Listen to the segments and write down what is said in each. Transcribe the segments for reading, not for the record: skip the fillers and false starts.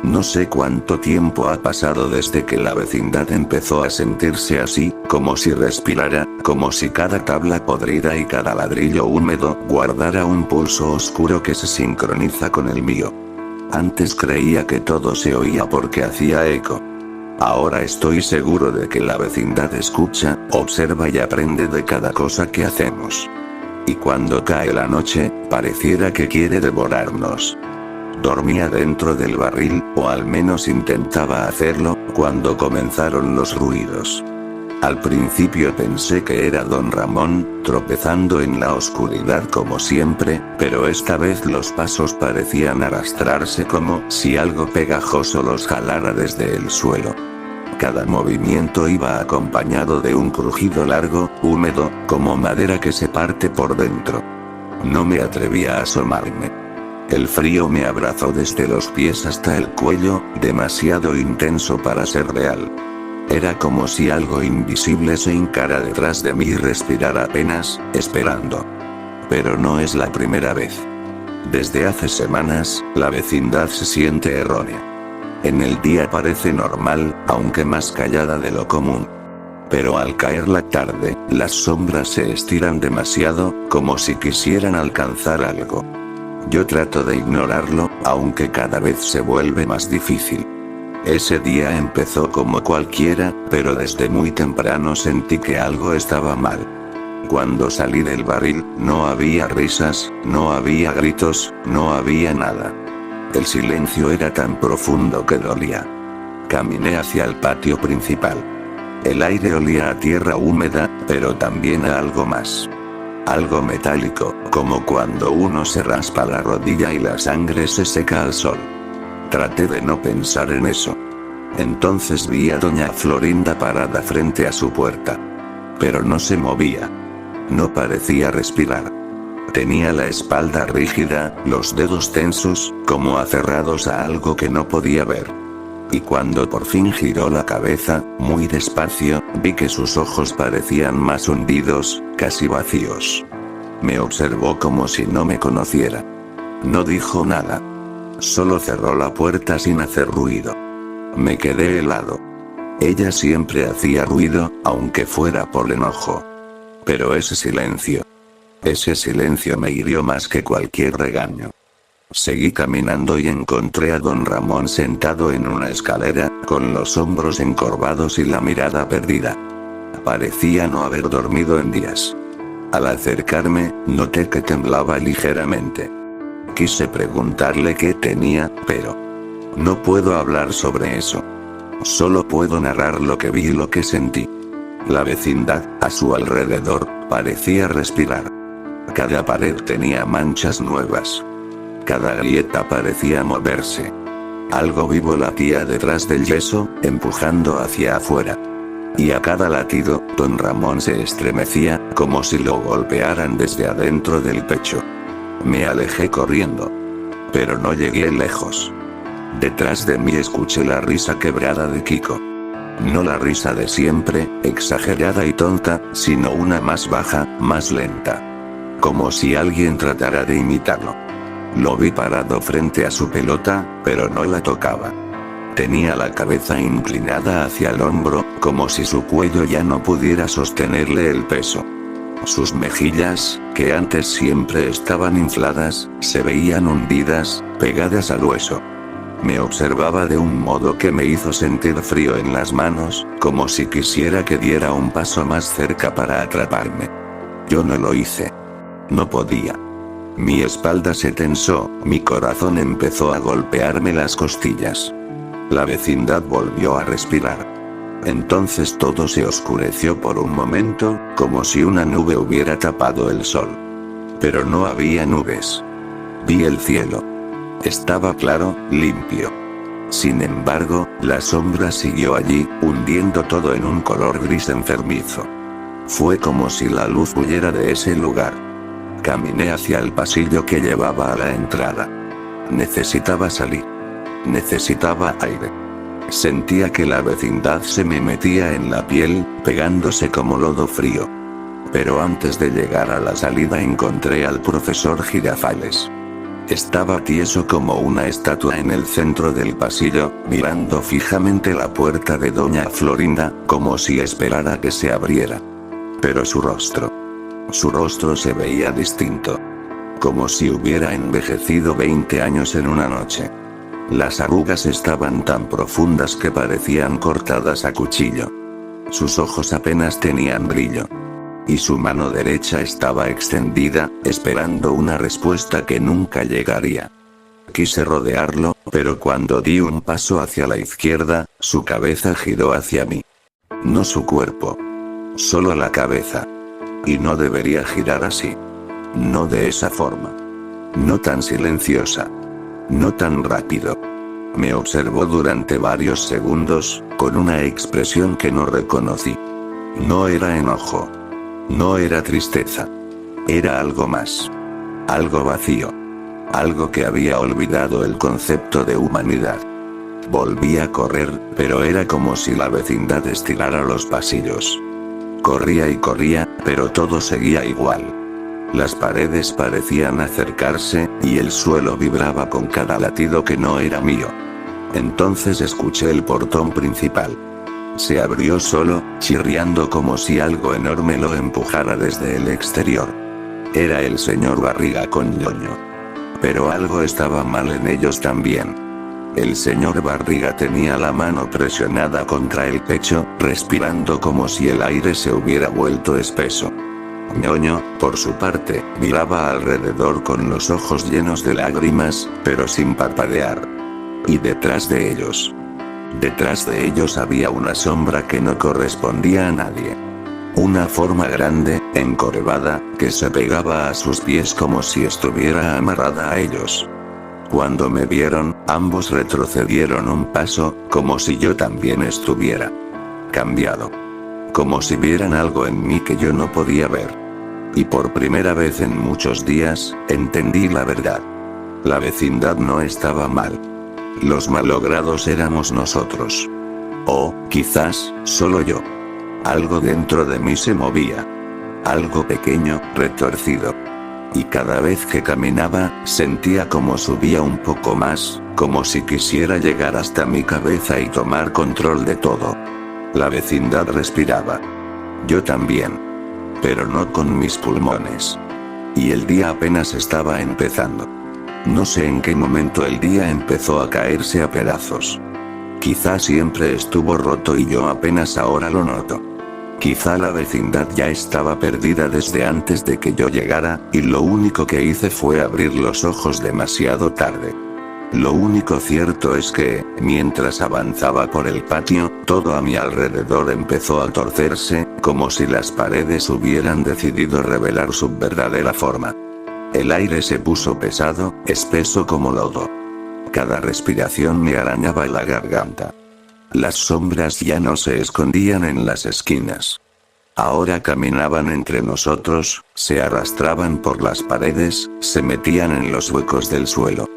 No sé cuánto tiempo ha pasado desde que la vecindad empezó a sentirse así, como si respirara, como si cada tabla podrida y cada ladrillo húmedo guardara un pulso oscuro que se sincroniza con el mío. Antes creía que todo se oía porque hacía eco. Ahora estoy seguro de que la vecindad escucha, observa y aprende de cada cosa que hacemos. Y cuando cae la noche, pareciera que quiere devorarnos. Dormía dentro del barril, o al menos intentaba hacerlo, cuando comenzaron los ruidos. Al principio pensé que era don Ramón, tropezando en la oscuridad como siempre, pero esta vez los pasos parecían arrastrarse como si algo pegajoso los jalara desde el suelo. Cada movimiento iba acompañado de un crujido largo, húmedo, como madera que se parte por dentro. No me atrevía a asomarme. El frío me abrazó desde los pies hasta el cuello, demasiado intenso para ser real. Era como si algo invisible se hincara detrás de mí y respirara apenas, esperando. Pero no es la primera vez. Desde hace semanas, la vecindad se siente errónea. En el día parece normal, aunque más callada de lo común. Pero al caer la tarde, las sombras se estiran demasiado, como si quisieran alcanzar algo. Yo trato de ignorarlo, aunque cada vez se vuelve más difícil. Ese día empezó como cualquiera, pero desde muy temprano sentí que algo estaba mal. Cuando salí del barril, no había risas, no había gritos, no había nada. El silencio era tan profundo que dolía. Caminé hacia el patio principal. El aire olía a tierra húmeda, pero también a algo más. Algo metálico, como cuando uno se raspa la rodilla y la sangre se seca al sol. Traté de no pensar en eso. Entonces vi a doña Florinda parada frente a su puerta. Pero no se movía. No parecía respirar. Tenía la espalda rígida, los dedos tensos, como aferrados a algo que no podía ver. Y cuando por fin giró la cabeza, muy despacio, vi que sus ojos parecían más hundidos, casi vacíos. Me observó como si no me conociera. No dijo nada. Solo cerró la puerta sin hacer ruido. Me quedé helado. Ella siempre hacía ruido, aunque fuera por enojo. Pero ese silencio me hirió más que cualquier regaño. Seguí caminando y encontré a don Ramón sentado en una escalera, con los hombros encorvados y la mirada perdida. Parecía no haber dormido en días. Al acercarme, noté que temblaba ligeramente. Quise preguntarle qué tenía, pero no puedo hablar sobre eso. Solo puedo narrar lo que vi y lo que sentí. La vecindad, a su alrededor, parecía respirar. Cada pared tenía manchas nuevas. Cada grieta parecía moverse. Algo vivo latía detrás del yeso, empujando hacia afuera. Y a cada latido, don Ramón se estremecía, como si lo golpearan desde adentro del pecho. Me alejé corriendo. Pero no llegué lejos. Detrás de mí escuché la risa quebrada de Kiko. No la risa de siempre, exagerada y tonta, sino una más baja, más lenta. Como si alguien tratara de imitarlo. Lo vi parado frente a su pelota, pero no la tocaba. Tenía la cabeza inclinada hacia el hombro, como si su cuello ya no pudiera sostenerle el peso. Sus mejillas, que antes siempre estaban infladas, se veían hundidas, pegadas al hueso. Me observaba de un modo que me hizo sentir frío en las manos, como si quisiera que diera un paso más cerca para atraparme. Yo no lo hice. No podía. Mi espalda se tensó, mi corazón empezó a golpearme las costillas. La vecindad volvió a respirar. Entonces todo se oscureció por un momento, como si una nube hubiera tapado el sol. Pero no había nubes. Vi el cielo. Estaba claro, limpio. Sin embargo, la sombra siguió allí, hundiendo todo en un color gris enfermizo. Fue como si la luz huyera de ese lugar. Caminé hacia el pasillo que llevaba a la entrada. Necesitaba salir. Necesitaba aire. Sentía que la vecindad se me metía en la piel, pegándose como lodo frío. Pero antes de llegar a la salida encontré al profesor Girafales. Estaba tieso como una estatua en el centro del pasillo, mirando fijamente la puerta de doña Florinda, como si esperara que se abriera. Pero su rostro se veía distinto. Como si hubiera envejecido 20 años en una noche. Las arrugas estaban tan profundas que parecían cortadas a cuchillo. Sus ojos apenas tenían brillo. Y su mano derecha estaba extendida, esperando una respuesta que nunca llegaría. Quise rodearlo, pero cuando di un paso hacia la izquierda, su cabeza giró hacia mí. No su cuerpo. Solo la cabeza. Y no debería girar así. No de esa forma. No tan silenciosa. No tan rápido. Me observó durante varios segundos, con una expresión que no reconocí. No era enojo. No era tristeza. Era algo más. Algo vacío. Algo que había olvidado el concepto de humanidad. Volví a correr, pero era como si la vecindad estirara los pasillos. Corría y corría, pero todo seguía igual. Las paredes parecían acercarse, y el suelo vibraba con cada latido que no era mío. Entonces escuché el portón principal. Se abrió solo, chirriando como si algo enorme lo empujara desde el exterior. Era el señor Barriga con ñoño. Pero algo estaba mal en ellos también. El señor Barriga tenía la mano presionada contra el pecho, respirando como si el aire se hubiera vuelto espeso. ñoño, por su parte, miraba alrededor con los ojos llenos de lágrimas, pero sin parpadear. Y detrás de ellos había una sombra que no correspondía a nadie. Una forma grande, encorvada, que se pegaba a sus pies como si estuviera amarrada a ellos. Cuando me vieron, ambos retrocedieron un paso, como si yo también estuviera cambiado. Como si vieran algo en mí que yo no podía ver. Y por primera vez en muchos días, entendí la verdad. La vecindad no estaba mal. Los malogrados éramos nosotros. O, quizás, solo yo. Algo dentro de mí se movía. Algo pequeño, retorcido. Y cada vez que caminaba, sentía como subía un poco más, como si quisiera llegar hasta mi cabeza y tomar control de todo. La vecindad respiraba. Yo también. Pero no con mis pulmones. Y el día apenas estaba empezando. No sé en qué momento el día empezó a caerse a pedazos. Quizá siempre estuvo roto y yo apenas ahora lo noto. Quizá la vecindad ya estaba perdida desde antes de que yo llegara, y lo único que hice fue abrir los ojos demasiado tarde. Lo único cierto es que, mientras avanzaba por el patio, todo a mi alrededor empezó a torcerse, como si las paredes hubieran decidido revelar su verdadera forma. El aire se puso pesado, espeso como lodo. Cada respiración me arañaba la garganta. Las sombras ya no se escondían en las esquinas. Ahora caminaban entre nosotros, se arrastraban por las paredes, se metían en los huecos del suelo.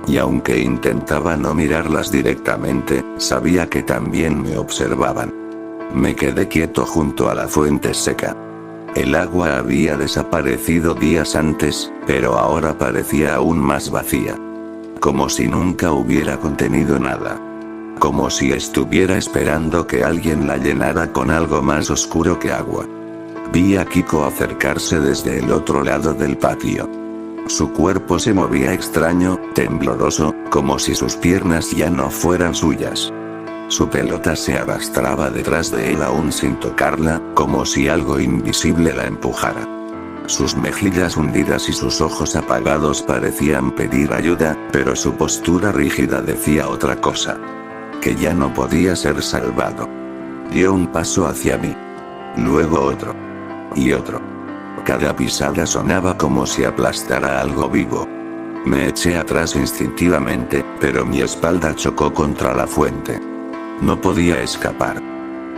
Y aunque intentaba no mirarlas directamente, sabía que también me observaban. Me quedé quieto junto a la fuente seca. El agua había desaparecido días antes, pero ahora parecía aún más vacía. Como si nunca hubiera contenido nada. Como si estuviera esperando que alguien la llenara con algo más oscuro que agua. Vi a Kiko acercarse desde el otro lado del patio. Su cuerpo se movía extraño, tembloroso, como si sus piernas ya no fueran suyas. Su pelota se arrastraba detrás de él aún sin tocarla, como si algo invisible la empujara. Sus mejillas hundidas y sus ojos apagados parecían pedir ayuda, pero su postura rígida decía otra cosa. Que ya no podía ser salvado. Dio un paso hacia mí. Luego otro. Y otro. Cada pisada sonaba como si aplastara algo vivo. Me eché atrás instintivamente, pero mi espalda chocó contra la fuente. No podía escapar.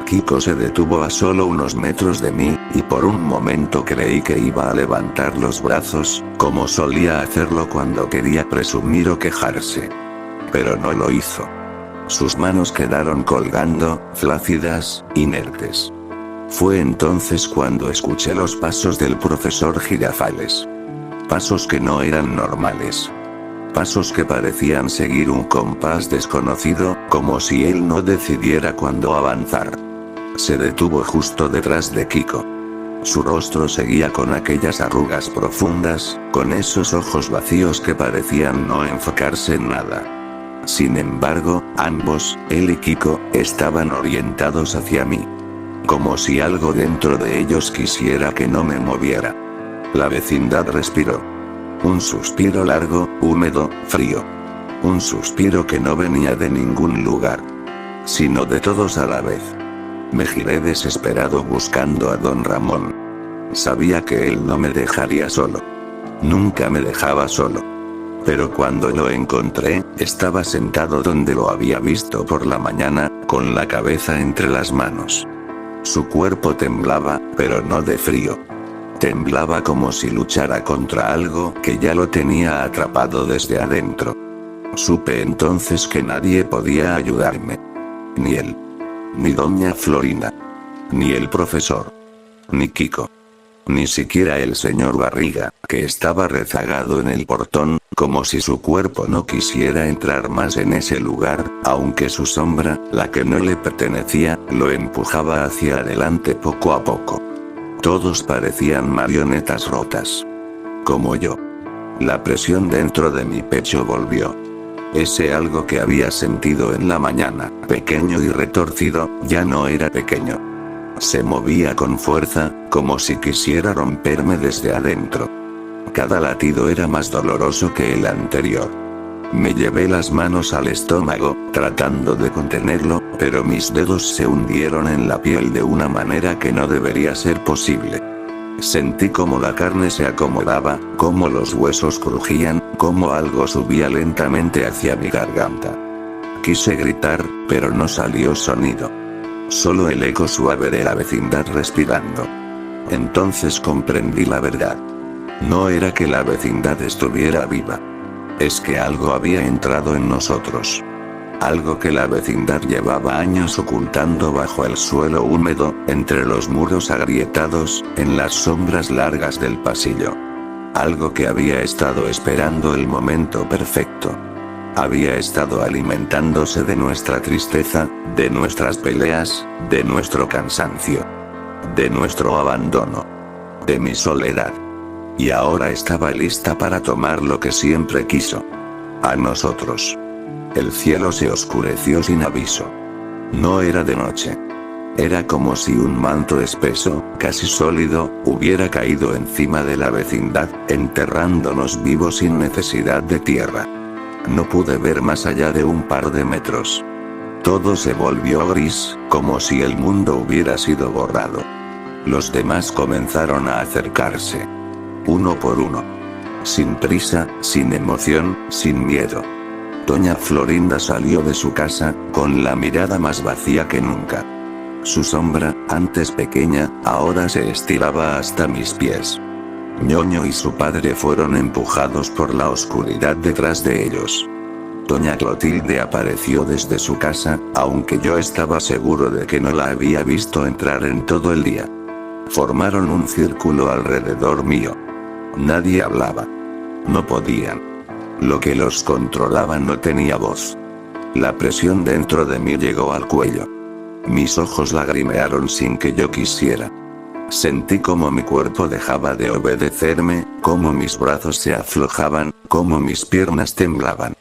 Kiko se detuvo a solo unos metros de mí, y por un momento creí que iba a levantar los brazos, como solía hacerlo cuando quería presumir o quejarse. Pero no lo hizo. Sus manos quedaron colgando, flácidas, inertes. Fue entonces cuando escuché los pasos del profesor Girafales. Pasos que no eran normales. pasos que parecían seguir un compás desconocido, como si él no decidiera cuándo avanzar. Se detuvo justo detrás de Kiko. Su rostro seguía con aquellas arrugas profundas, con esos ojos vacíos que parecían no enfocarse en nada. Sin embargo, ambos, él y Kiko, estaban orientados hacia mí. Como si algo dentro de ellos quisiera que no me moviera. La vecindad respiró. Un suspiro largo, húmedo, frío. Un suspiro que no venía de ningún lugar, sino de todos a la vez. Me giré desesperado buscando a don Ramón. Sabía que él no me dejaría solo. Nunca me dejaba solo. Pero cuando lo encontré, estaba sentado donde lo había visto por la mañana, con la cabeza entre las manos. Su cuerpo temblaba, pero no de frío. Temblaba como si luchara contra algo que ya lo tenía atrapado desde adentro. Supe entonces que nadie podía ayudarme. Ni él. Ni doña Florinda. Ni el profesor. Ni Kiko. Ni siquiera el señor Barriga, que estaba rezagado en el portón, como si su cuerpo no quisiera entrar más en ese lugar, aunque su sombra, la que no le pertenecía, lo empujaba hacia adelante poco a poco. Todos parecían marionetas rotas. Como yo. La presión dentro de mi pecho volvió. Ese algo que había sentido en la mañana, pequeño y retorcido, ya no era pequeño. Se movía con fuerza, como si quisiera romperme desde adentro. Cada latido era más doloroso que el anterior. Me llevé las manos al estómago, tratando de contenerlo, pero mis dedos se hundieron en la piel de una manera que no debería ser posible. Sentí como la carne se acomodaba, como los huesos crujían, como algo subía lentamente hacia mi garganta. Quise gritar, pero no salió sonido. Solo el eco suave de la vecindad respirando. Entonces comprendí la verdad. No era que la vecindad estuviera viva. Es que algo había entrado en nosotros. Algo que la vecindad llevaba años ocultando bajo el suelo húmedo, entre los muros agrietados, en las sombras largas del pasillo. Algo que había estado esperando el momento perfecto. Había estado alimentándose de nuestra tristeza, de nuestras peleas, de nuestro cansancio. De nuestro abandono. De mi soledad. Y ahora estaba lista para tomar lo que siempre quiso. A nosotros. El cielo se oscureció sin aviso. No era de noche. Era como si un manto espeso, casi sólido, hubiera caído encima de la vecindad, enterrándonos vivos sin necesidad de tierra. No pude ver más allá de un par de metros. Todo se volvió gris, como si el mundo hubiera sido borrado. Los demás comenzaron a acercarse. Uno por uno. Sin prisa, sin emoción, sin miedo. Doña Florinda salió de su casa, con la mirada más vacía que nunca. Su sombra, antes pequeña, ahora se estiraba hasta mis pies. Ñoño y su padre fueron empujados por la oscuridad detrás de ellos. Doña Clotilde apareció desde su casa, aunque yo estaba seguro de que no la había visto entrar en todo el día. Formaron un círculo alrededor mío. Nadie hablaba. No podían. Lo que los controlaba no tenía voz. La presión dentro de mí llegó al cuello. Mis ojos lagrimearon sin que yo quisiera. Sentí como mi cuerpo dejaba de obedecerme, como mis brazos se aflojaban, como mis piernas temblaban.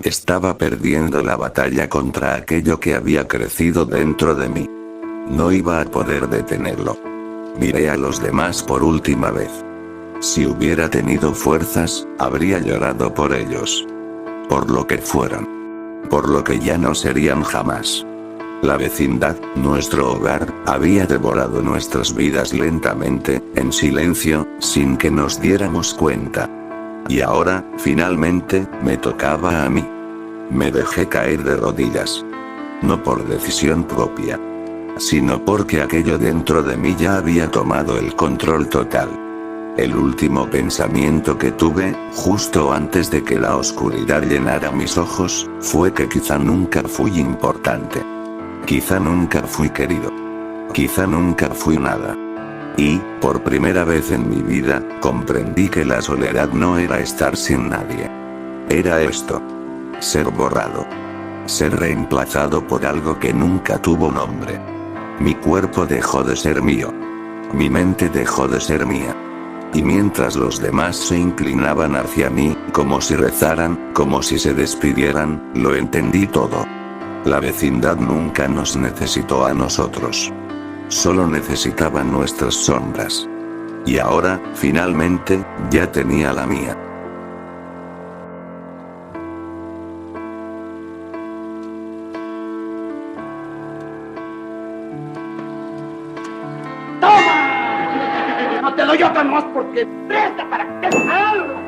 Estaba perdiendo la batalla contra aquello que había crecido dentro de mí. No iba a poder detenerlo. Miré a los demás por última vez. Si hubiera tenido fuerzas, habría llorado por ellos. Por lo que fueron. Por lo que ya no serían jamás. La vecindad, nuestro hogar, había devorado nuestras vidas lentamente, en silencio, sin que nos diéramos cuenta. Y ahora, finalmente, me tocaba a mí. Me dejé caer de rodillas. No por decisión propia. Sino porque aquello dentro de mí ya había tomado el control total. El último pensamiento que tuve, justo antes de que la oscuridad llenara mis ojos, fue que quizá nunca fui importante. Quizá nunca fui querido. Quizá nunca fui nada. Y, por primera vez en mi vida, comprendí que la soledad no era estar sin nadie. Era esto. Ser borrado. Ser reemplazado por algo que nunca tuvo nombre. Mi cuerpo dejó de ser mío. Mi mente dejó de ser mía. Y mientras los demás se inclinaban hacia mí, como si rezaran, como si se despidieran, lo entendí todo. La vecindad nunca nos necesitó a nosotros. Solo necesitaban nuestras sombras. Y ahora, finalmente, ya tenía la mía. ¡Toma! No te doy otra más porque presta para que te salga.